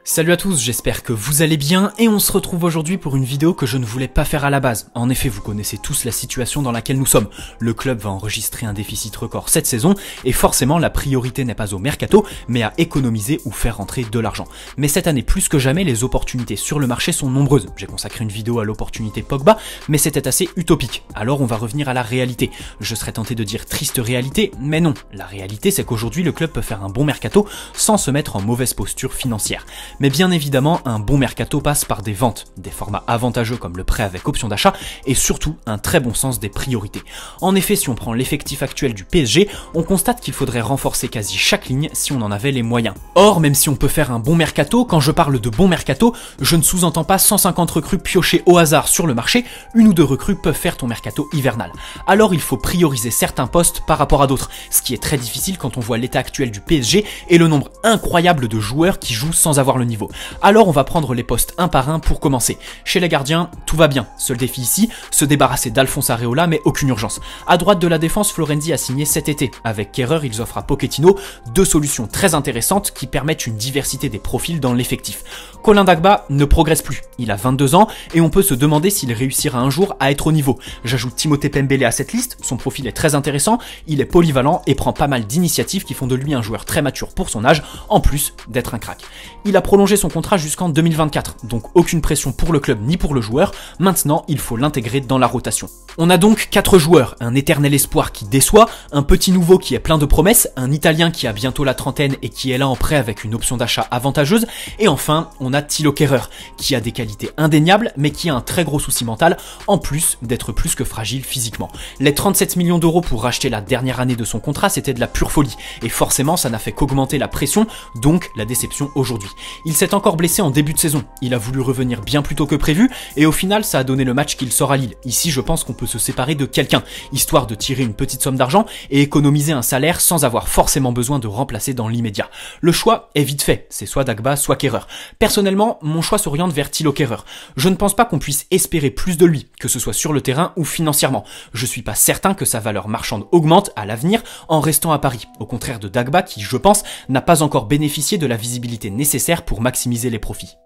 Salut à tous, j'espère que vous allez bien et on se retrouve aujourd'hui pour une vidéo que je ne voulais pas faire à la base. En effet, vous connaissez tous la situation dans laquelle nous sommes. Le club va enregistrer un déficit record cette saison et forcément la priorité n'est pas au mercato mais à économiser ou faire rentrer de l'argent. Mais cette année plus que jamais, les opportunités sur le marché sont nombreuses. J'ai consacré une vidéo à l'opportunité Pogba mais c'était assez utopique. Alors on va revenir à la réalité. Je serais tenté de dire triste réalité, mais non. La réalité c'est qu'aujourd'hui le club peut faire un bon mercato sans se mettre en mauvaise posture financière. Mais bien évidemment, un bon mercato passe par des ventes, des formats avantageux comme le prêt avec option d'achat et surtout un très bon sens des priorités. En effet, si on prend l'effectif actuel du PSG, on constate qu'il faudrait renforcer quasi chaque ligne si on en avait les moyens. Or, même si on peut faire un bon mercato, quand je parle de bon mercato, je ne sous-entends pas 150 recrues piochées au hasard sur le marché, une ou deux recrues peuvent faire ton mercato hivernal. Alors il faut prioriser certains postes par rapport à d'autres, ce qui est très difficile quand on voit l'état actuel du PSG et le nombre incroyable de joueurs qui jouent sans avoir le niveau. Alors on va prendre les postes un par un pour commencer. Chez les gardiens, tout va bien. Seul défi ici, se débarrasser d'Alphonse Areola, mais aucune urgence. À droite de la défense, Florenzi a signé cet été. Avec Kehrer, ils offrent à Pochettino deux solutions très intéressantes qui permettent une diversité des profils dans l'effectif. Colin Dagba ne progresse plus. Il a 22 ans et on peut se demander s'il réussira un jour à être au niveau. J'ajoute Timothée Pembele à cette liste. Son profil est très intéressant, il est polyvalent et prend pas mal d'initiatives qui font de lui un joueur très mature pour son âge, en plus d'être un crack. Il a prolongé son contrat jusqu'en 2024, donc aucune pression pour le club ni pour le joueur. Maintenant, il faut l'intégrer dans la rotation. On a donc 4 joueurs, un éternel espoir qui déçoit, un petit nouveau qui est plein de promesses, un Italien qui a bientôt la trentaine et qui est là en prêt avec une option d'achat avantageuse, et enfin, on a Thilo Kehrer, qui a des qualités indéniables, mais qui a un très gros souci mental, en plus d'être plus que fragile physiquement. Les 37 millions d'euros pour racheter la dernière année de son contrat, c'était de la pure folie, et forcément ça n'a fait qu'augmenter la pression, donc la déception aujourd'hui. Il s'est encore blessé en début de saison, il a voulu revenir bien plus tôt que prévu, et au final ça a donné le match qu'il sort à Lille. Ici je pense qu'on peut se séparer de quelqu'un, histoire de tirer une petite somme d'argent et économiser un salaire sans avoir forcément besoin de remplacer dans l'immédiat. Le choix est vite fait, c'est soit Dagba, soit Kehrer. Personnellement, mon choix s'oriente vers Thilo Kehrer. Je ne pense pas qu'on puisse espérer plus de lui, que ce soit sur le terrain ou financièrement. Je suis pas certain que sa valeur marchande augmente à l'avenir en restant à Paris, au contraire de Dagba qui, je pense, n'a pas encore bénéficié de la visibilité nécessaire pour maximiser les profits.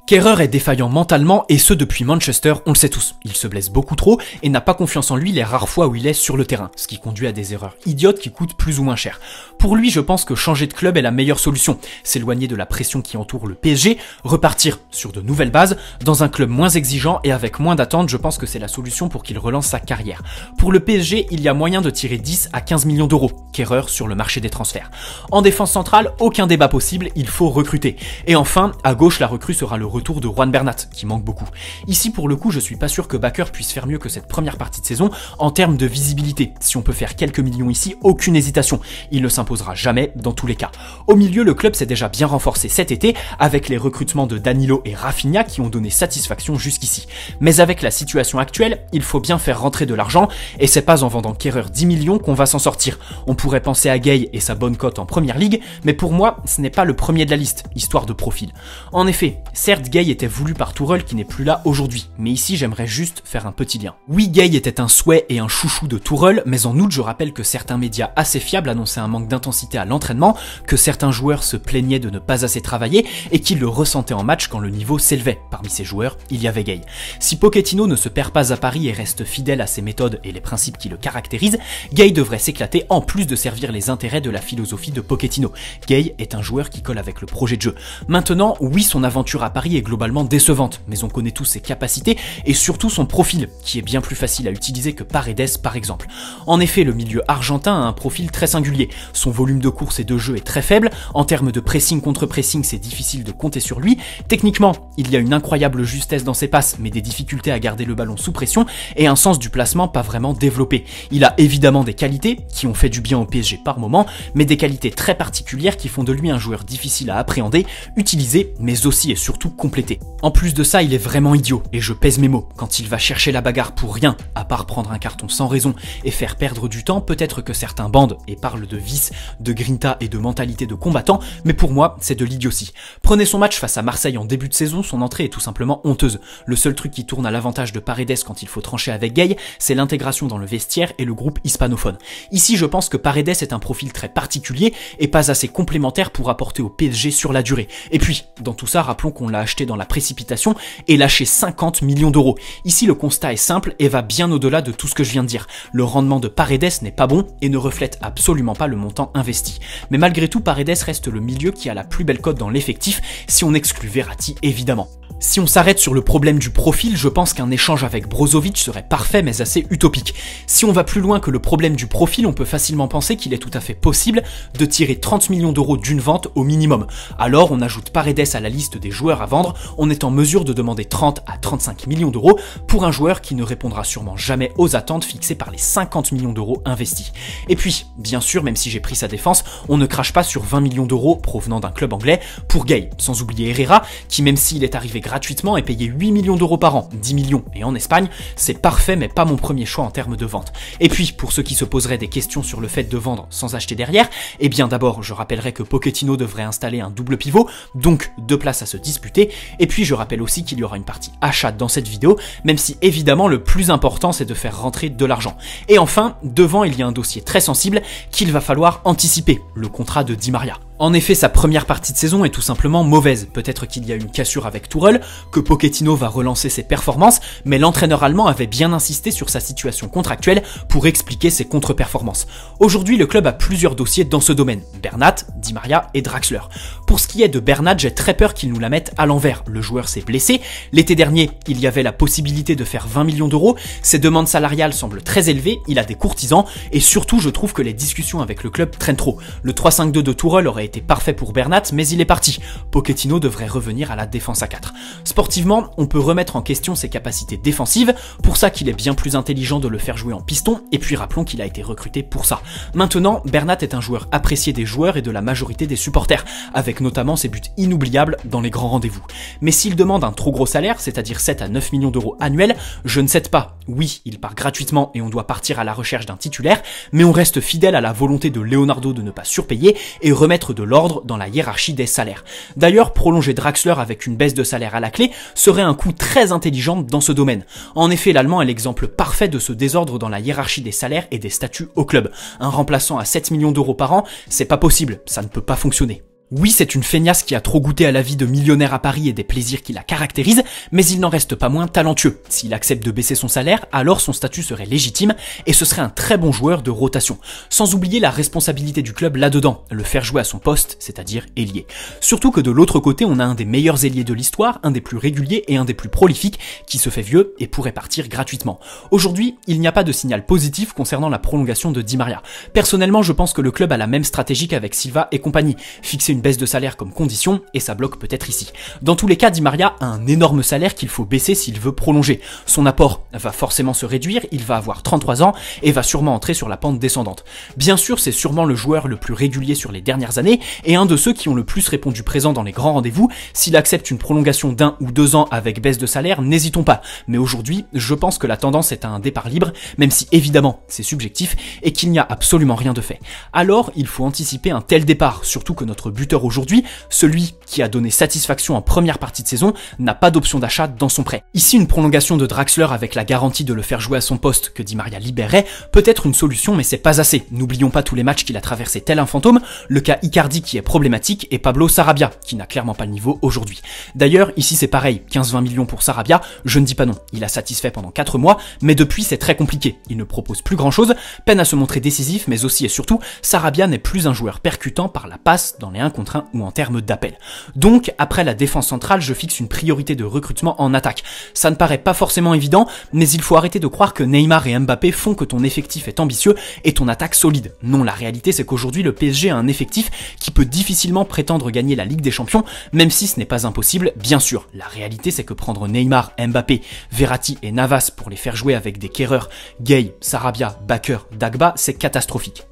Kehrer est défaillant mentalement et ce depuis Manchester, on le sait tous. Il se blesse beaucoup trop et n'a pas confiance en lui les rares fois où il est sur le terrain, ce qui conduit à des erreurs idiotes qui coûtent plus ou moins cher. Pour lui, je pense que changer de club est la meilleure solution. S'éloigner de la pression qui entoure le PSG, repartir sur de nouvelles bases, dans un club moins exigeant et avec moins d'attentes, je pense que c'est la solution pour qu'il relance sa carrière. Pour le PSG, il y a moyen de tirer 10 à 15 millions d'euros, Kehrer sur le marché des transferts. En défense centrale, aucun débat possible, il faut recruter. Et enfin, à gauche, la recrue sera le retour de Juan Bernat, qui manque beaucoup. Ici, pour le coup, je suis pas sûr que Bakker puisse faire mieux que cette première partie de saison en termes de visibilité. Si on peut faire quelques millions ici, aucune hésitation. Il ne s'imposera jamais dans tous les cas. Au milieu, le club s'est déjà bien renforcé cet été avec les recrutements de Danilo et Rafinha qui ont donné satisfaction jusqu'ici. Mais avec la situation actuelle, il faut bien faire rentrer de l'argent et c'est pas en vendant Kehrer 10 millions qu'on va s'en sortir. On pourrait penser à Gueye et sa bonne cote en première ligue, mais pour moi, ce n'est pas le premier de la liste, histoire de profil. En effet, certes, Gueye était voulu par Tourelle qui n'est plus là aujourd'hui, mais ici j'aimerais juste faire un petit lien. Oui, Gueye était un souhait et un chouchou de Tourelle, mais en août je rappelle que certains médias assez fiables annonçaient un manque d'intensité à l'entraînement, que certains joueurs se plaignaient de ne pas assez travailler et qu'ils le ressentaient en match quand le niveau s'élevait. Parmi ces joueurs, il y avait Gueye. Si Pochettino ne se perd pas à Paris et reste fidèle à ses méthodes et les principes qui le caractérisent, Gueye devrait s'éclater en plus de servir les intérêts de la philosophie de Pochettino. Gueye est un joueur qui colle avec le projet de jeu. Maintenant, oui, son aventure à Paris est globalement décevante, mais on connaît tous ses capacités et surtout son profil, qui est bien plus facile à utiliser que Paredes par exemple. En effet, le milieu argentin a un profil très singulier. Son volume de course et de jeu est très faible, en termes de pressing contre pressing, c'est difficile de compter sur lui. Techniquement, il y a une incroyable justesse dans ses passes, mais des difficultés à garder le ballon sous pression et un sens du placement pas vraiment développé. Il a évidemment des qualités qui ont fait du bien au PSG par moment, mais des qualités très particulières qui font de lui un joueur difficile à appréhender, utiliser, mais aussi et surtout compléter. En plus de ça, il est vraiment idiot, et je pèse mes mots, quand il va chercher la bagarre pour rien, à part prendre un carton sans raison et faire perdre du temps, peut-être que certains bandent et parlent de vice, de grinta et de mentalité de combattant, mais pour moi, c'est de l'idiotie. Prenez son match face à Marseille en début de saison, son entrée est tout simplement honteuse. Le seul truc qui tourne à l'avantage de Paredes quand il faut trancher avec Gueye, c'est l'intégration dans le vestiaire et le groupe hispanophone. Ici, je pense que Paredes est un profil très particulier et pas assez complémentaire pour apporter au PSG sur la durée. Et puis, dans tout ça, rappelons qu'on l'a acheté dans la précipitation et lâché 50 millions d'euros. Ici, le constat est simple et va bien au-delà de tout ce que je viens de dire. Le rendement de Paredes n'est pas bon et ne reflète absolument pas le montant investi. Mais malgré tout, Paredes reste le milieu qui a la plus belle cote dans l'effectif, si on exclut Verratti évidemment. Si on s'arrête sur le problème du profil, je pense qu'un échange avec Brozovic serait parfait mais assez utopique. Si on va plus loin que le problème du profil, on peut facilement penser qu'il est tout à fait possible de tirer 30 millions d'euros d'une vente au minimum. Alors on ajoute Paredes à la liste des joueurs à vendre, on est en mesure de demander 30 à 35 millions d'euros pour un joueur qui ne répondra sûrement jamais aux attentes fixées par les 50 millions d'euros investis. Et puis, bien sûr, même si j'ai pris sa défense, on ne crache pas sur 20 millions d'euros provenant d'un club anglais pour Gueye, sans oublier Herrera, qui même s'il est arrivé gratuitement est payé 8 millions d'euros par an, 10 millions et en Espagne, c'est parfait mais pas mon premier choix en termes de vente. Et puis, pour ceux qui se poseraient des questions sur le fait de vendre sans acheter derrière, eh bien d'abord je rappellerai que Pochettino devrait installer un double pivot, donc 2 places à se disputer, et puis je rappelle aussi qu'il y aura une partie achat dans cette vidéo, même si évidemment le plus important c'est de faire rentrer de l'argent. Et enfin, devant il y a un dossier très sensible qu'il va falloir anticiper, le contrat de Di Maria. En effet, sa première partie de saison est tout simplement mauvaise. Peut-être qu'il y a une cassure avec Tourelle, que Pochettino va relancer ses performances, mais l'entraîneur allemand avait bien insisté sur sa situation contractuelle pour expliquer ses contre-performances. Aujourd'hui, le club a plusieurs dossiers dans ce domaine. Bernat, Di Maria et Draxler. Pour ce qui est de Bernat, j'ai très peur qu'il nous la mette à l'envers. Le joueur s'est blessé. L'été dernier, il y avait la possibilité de faire 20 millions d'euros. Ses demandes salariales semblent très élevées, il a des courtisans, et surtout, je trouve que les discussions avec le club traînent trop. Le 3-5-2 de Tourelle aurait été parfait pour Bernat, mais il est parti. Pochettino devrait revenir à la défense à 4. Sportivement, on peut remettre en question ses capacités défensives, pour ça qu'il est bien plus intelligent de le faire jouer en piston, et puis rappelons qu'il a été recruté pour ça. Maintenant, Bernat est un joueur apprécié des joueurs et de la majorité des supporters, avec notamment ses buts inoubliables dans les grands rendez-vous. Mais s'il demande un trop gros salaire, c'est-à-dire 7 à 9 millions d'euros annuels, je ne cède pas. Oui, il part gratuitement et on doit partir à la recherche d'un titulaire, mais on reste fidèle à la volonté de Leonardo de ne pas surpayer et remettre de l'ordre dans la hiérarchie des salaires. D'ailleurs, prolonger Draxler avec une baisse de salaire à la clé serait un coup très intelligent dans ce domaine. En effet, l'Allemand est l'exemple parfait de ce désordre dans la hiérarchie des salaires et des statuts au club. Un remplaçant à 7 millions d'euros par an, c'est pas possible, ça ne peut pas fonctionner. Oui, c'est une feignasse qui a trop goûté à la vie de millionnaire à Paris et des plaisirs qui la caractérisent, mais il n'en reste pas moins talentueux. S'il accepte de baisser son salaire, alors son statut serait légitime et ce serait un très bon joueur de rotation. Sans oublier la responsabilité du club là-dedans, le faire jouer à son poste, c'est-à-dire ailier. Surtout que de l'autre côté, on a un des meilleurs ailiers de l'histoire, un des plus réguliers et un des plus prolifiques, qui se fait vieux et pourrait partir gratuitement. Aujourd'hui, il n'y a pas de signal positif concernant la prolongation de Di Maria. Personnellement, je pense que le club a la même stratégie qu'avec Silva et compagnie, fixer une baisse de salaire comme condition, et ça bloque peut-être ici. Dans tous les cas, Di Maria a un énorme salaire qu'il faut baisser s'il veut prolonger. Son apport va forcément se réduire, il va avoir 33 ans et va sûrement entrer sur la pente descendante. Bien sûr, c'est sûrement le joueur le plus régulier sur les dernières années et un de ceux qui ont le plus répondu présent dans les grands rendez-vous. S'il accepte une prolongation d'1 ou 2 ans avec baisse de salaire, n'hésitons pas. Mais aujourd'hui, je pense que la tendance est à un départ libre, même si évidemment c'est subjectif et qu'il n'y a absolument rien de fait. Alors, il faut anticiper un tel départ, surtout que notre but aujourd'hui, celui qui a donné satisfaction en première partie de saison, n'a pas d'option d'achat dans son prêt. Ici, une prolongation de Draxler avec la garantie de le faire jouer à son poste que Di Maria libérerait peut être une solution, mais c'est pas assez. N'oublions pas tous les matchs qu'il a traversé tel un fantôme, le cas Icardi qui est problématique et Pablo Sarabia qui n'a clairement pas le niveau aujourd'hui. D'ailleurs, ici c'est pareil, 15-20 millions pour Sarabia, je ne dis pas non. Il a satisfait pendant 4 mois, mais depuis c'est très compliqué. Il ne propose plus grand chose, peine à se montrer décisif, mais aussi et surtout, Sarabia n'est plus un joueur percutant par la passe dans les 1 contre 1 ou en termes d'appel. Donc, après la défense centrale, je fixe une priorité de recrutement en attaque. Ça ne paraît pas forcément évident, mais il faut arrêter de croire que Neymar et Mbappé font que ton effectif est ambitieux et ton attaque solide. Non, la réalité c'est qu'aujourd'hui le PSG a un effectif qui peut difficilement prétendre gagner la Ligue des Champions, même si ce n'est pas impossible, bien sûr. La réalité c'est que prendre Neymar, Mbappé, Verratti et Navas pour les faire jouer avec des Kehrer, Gueye, Sarabia, Bakker, Dagba, c'est catastrophique.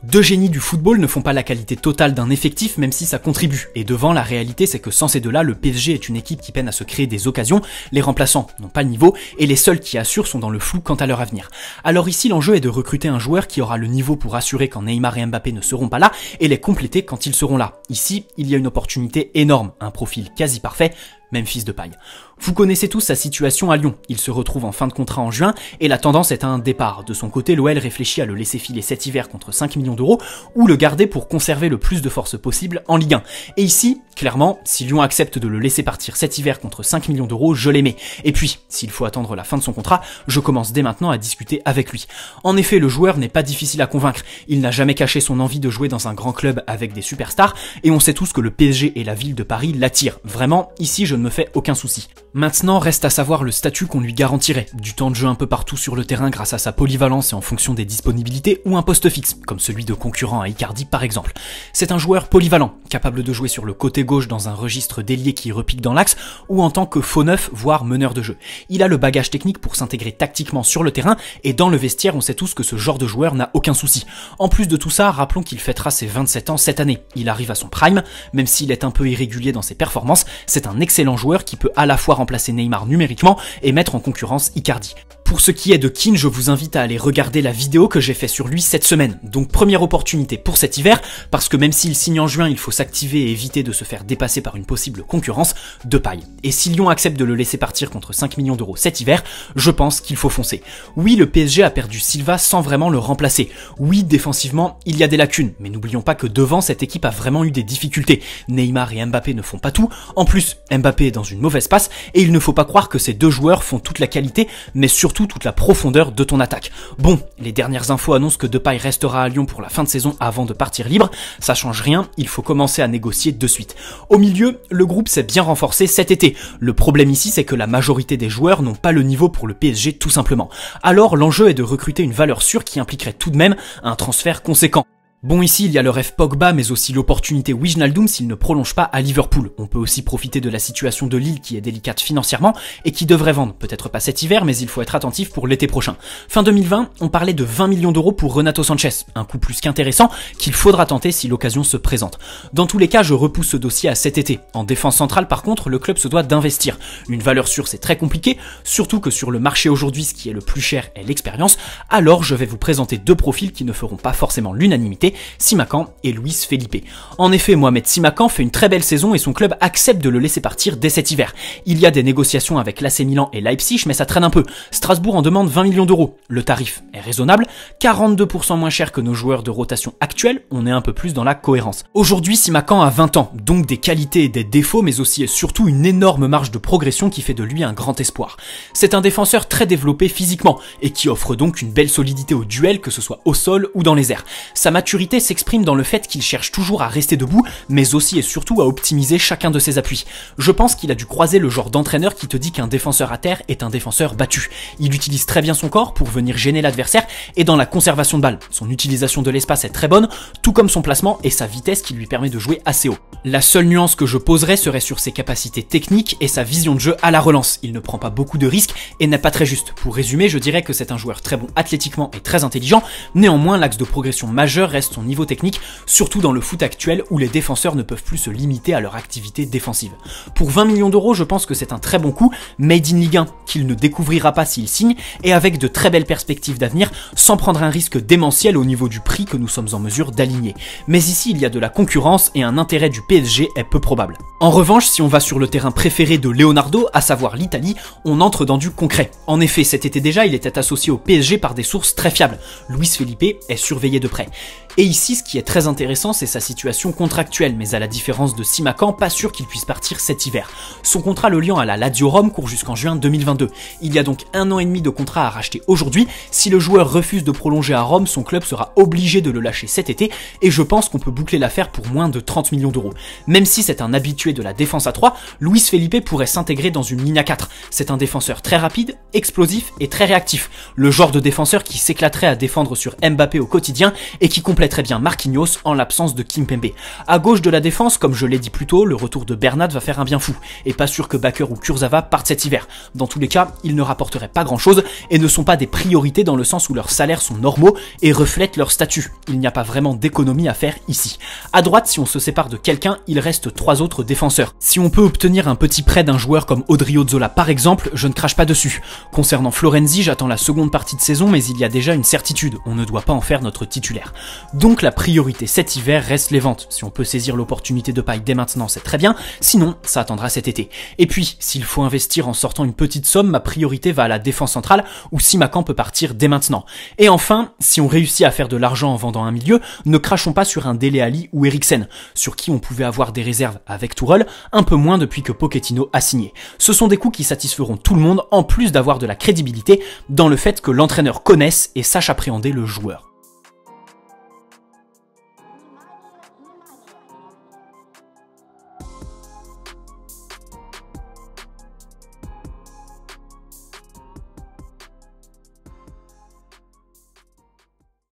Deux génies du football ne font pas la qualité totale d'un effectif, même si ça contribue. Et devant, la réalité c'est que sans ces deux-là, le PSG est une équipe qui peine à se créer des occasions, les remplaçants n'ont pas le niveau, et les seuls qui assurent sont dans le flou quant à leur avenir. Alors ici, l'enjeu est de recruter un joueur qui aura le niveau pour assurer quand Neymar et Mbappé ne seront pas là, et les compléter quand ils seront là. Ici, il y a une opportunité énorme, un profil quasi parfait, Memphis Depay. Vous connaissez tous sa situation à Lyon, il se retrouve en fin de contrat en juin et la tendance est à un départ. De son côté, l'OL réfléchit à le laisser filer cet hiver contre 5 millions d'euros ou le garder pour conserver le plus de force possible en Ligue 1. Et ici, clairement, si Lyon accepte de le laisser partir cet hiver contre 5 millions d'euros, je l'aimais. Et puis, s'il faut attendre la fin de son contrat, je commence dès maintenant à discuter avec lui. En effet, le joueur n'est pas difficile à convaincre, il n'a jamais caché son envie de jouer dans un grand club avec des superstars et on sait tous que le PSG et la ville de Paris l'attirent. Vraiment, ici je ne me fais aucun souci. Maintenant, reste à savoir le statut qu'on lui garantirait. Du temps de jeu un peu partout sur le terrain grâce à sa polyvalence et en fonction des disponibilités ou un poste fixe, comme celui de concurrent à Icardi par exemple. C'est un joueur polyvalent, capable de jouer sur le côté gauche dans un registre d'ailier qui repique dans l'axe ou en tant que faux neuf, voire meneur de jeu. Il a le bagage technique pour s'intégrer tactiquement sur le terrain et dans le vestiaire, on sait tous que ce genre de joueur n'a aucun souci. En plus de tout ça, rappelons qu'il fêtera ses 27 ans cette année. Il arrive à son prime, même s'il est un peu irrégulier dans ses performances, c'est un excellent joueur qui peut à la fois remplacer Neymar numériquement et mettre en concurrence Icardi. Pour ce qui est de Kean, je vous invite à aller regarder la vidéo que j'ai fait sur lui cette semaine. Donc première opportunité pour cet hiver, parce que même s'il signe en juin, il faut s'activer et éviter de se faire dépasser par une possible concurrence, Depay. Et si Lyon accepte de le laisser partir contre 5 millions d'euros cet hiver, je pense qu'il faut foncer. Oui, le PSG a perdu Silva sans vraiment le remplacer. Oui, défensivement, il y a des lacunes, mais n'oublions pas que devant, cette équipe a vraiment eu des difficultés. Neymar et Mbappé ne font pas tout, en plus, Mbappé est dans une mauvaise passe, et il ne faut pas croire que ces deux joueurs font toute la qualité, mais surtout toute la profondeur de ton attaque. Bon, les dernières infos annoncent que Depay restera à Lyon pour la fin de saison avant de partir libre, ça change rien, il faut commencer à négocier de suite. Au milieu, le groupe s'est bien renforcé cet été. Le problème ici, c'est que la majorité des joueurs n'ont pas le niveau pour le PSG tout simplement. Alors l'enjeu est de recruter une valeur sûre qui impliquerait tout de même un transfert conséquent. Bon, ici il y a le rêve Pogba mais aussi l'opportunité Wijnaldum s'il ne prolonge pas à Liverpool. On peut aussi profiter de la situation de Lille qui est délicate financièrement et qui devrait vendre, peut-être pas cet hiver mais il faut être attentif pour l'été prochain. Fin 2020, on parlait de 20 millions d'euros pour Renato Sanchez, un coup plus qu'intéressant qu'il faudra tenter si l'occasion se présente. Dans tous les cas, je repousse ce dossier à cet été. En défense centrale par contre, le club se doit d'investir. Une valeur sûre c'est très compliqué, surtout que sur le marché aujourd'hui ce qui est le plus cher est l'expérience, alors je vais vous présenter deux profils qui ne feront pas forcément l'unanimité, Simakan et Luis Felipe. En effet, Mohamed Simakan fait une très belle saison et son club accepte de le laisser partir dès cet hiver. Il y a des négociations avec l'AC Milan et Leipzig, mais ça traîne un peu. Strasbourg en demande 20 millions d'euros. Le tarif est raisonnable, 42% moins cher que nos joueurs de rotation actuels, on est un peu plus dans la cohérence. Aujourd'hui, Simakan a 20 ans, donc des qualités et des défauts, mais aussi et surtout une énorme marge de progression qui fait de lui un grand espoir. C'est un défenseur très développé physiquement et qui offre donc une belle solidité au duel, que ce soit au sol ou dans les airs. Sa maturité s'exprime dans le fait qu'il cherche toujours à rester debout, mais aussi et surtout à optimiser chacun de ses appuis. Je pense qu'il a dû croiser le genre d'entraîneur qui te dit qu'un défenseur à terre est un défenseur battu. Il utilise très bien son corps pour venir gêner l'adversaire et dans la conservation de balle. Son utilisation de l'espace est très bonne, tout comme son placement et sa vitesse qui lui permet de jouer assez haut. La seule nuance que je poserais serait sur ses capacités techniques et sa vision de jeu à la relance. Il ne prend pas beaucoup de risques et n'est pas très juste. Pour résumer, je dirais que c'est un joueur très bon athlétiquement et très intelligent, néanmoins l'axe de progression majeur reste son niveau technique, surtout dans le foot actuel où les défenseurs ne peuvent plus se limiter à leur activité défensive. Pour 20 millions d'euros, je pense que c'est un très bon coup, made in Ligue 1 qu'il ne découvrira pas s'il signe et avec de très belles perspectives d'avenir sans prendre un risque démentiel au niveau du prix que nous sommes en mesure d'aligner. Mais ici, il y a de la concurrence et un intérêt du PSG est peu probable. En revanche, si on va sur le terrain préféré de Leonardo, à savoir l'Italie, on entre dans du concret. En effet, cet été déjà, il était associé au PSG par des sources très fiables. Luis Felipe est surveillé de près. Et ici, ce qui est très intéressant, c'est sa situation contractuelle, mais à la différence de Simakan, pas sûr qu'il puisse partir cet hiver. Son contrat le liant à la Lazio Rome court jusqu'en juin 2022. Il y a donc 1 an et demi de contrat à racheter aujourd'hui. Si le joueur refuse de prolonger à Rome, son club sera obligé de le lâcher cet été, et je pense qu'on peut boucler l'affaire pour moins de 30 millions d'euros. Même si c'est un habitué de la défense à 3, Luis Felipe pourrait s'intégrer dans une ligne à 4. C'est un défenseur très rapide, explosif et très réactif. Le genre de défenseur qui s'éclaterait à défendre sur Mbappé au quotidien et qui complète compléterait bien Marquinhos en l'absence de Kimpembe. À gauche de la défense, comme je l'ai dit plus tôt, le retour de Bernat va faire un bien fou, et pas sûr que Bakker ou Kurzawa partent cet hiver. Dans tous les cas, ils ne rapporteraient pas grand chose et ne sont pas des priorités dans le sens où leurs salaires sont normaux et reflètent leur statut. Il n'y a pas vraiment d'économie à faire ici. À droite, si on se sépare de quelqu'un, il reste 3 autres défenseurs. Si on peut obtenir un petit prêt d'un joueur comme Odriozola par exemple, je ne crache pas dessus. Concernant Florenzi, j'attends la seconde partie de saison, mais il y a déjà une certitude, on ne doit pas en faire notre titulaire. Donc la priorité cet hiver reste les ventes. Si on peut saisir l'opportunité de paille dès maintenant, c'est très bien, sinon ça attendra cet été. Et puis, s'il faut investir en sortant une petite somme, ma priorité va à la défense centrale, où Simakan peut partir dès maintenant. Et enfin, si on réussit à faire de l'argent en vendant un milieu, ne crachons pas sur un Dele Alli ou Eriksen, sur qui on pouvait avoir des réserves avec Tourelle, un peu moins depuis que Pochettino a signé. Ce sont des coups qui satisferont tout le monde, en plus d'avoir de la crédibilité dans le fait que l'entraîneur connaisse et sache appréhender le joueur.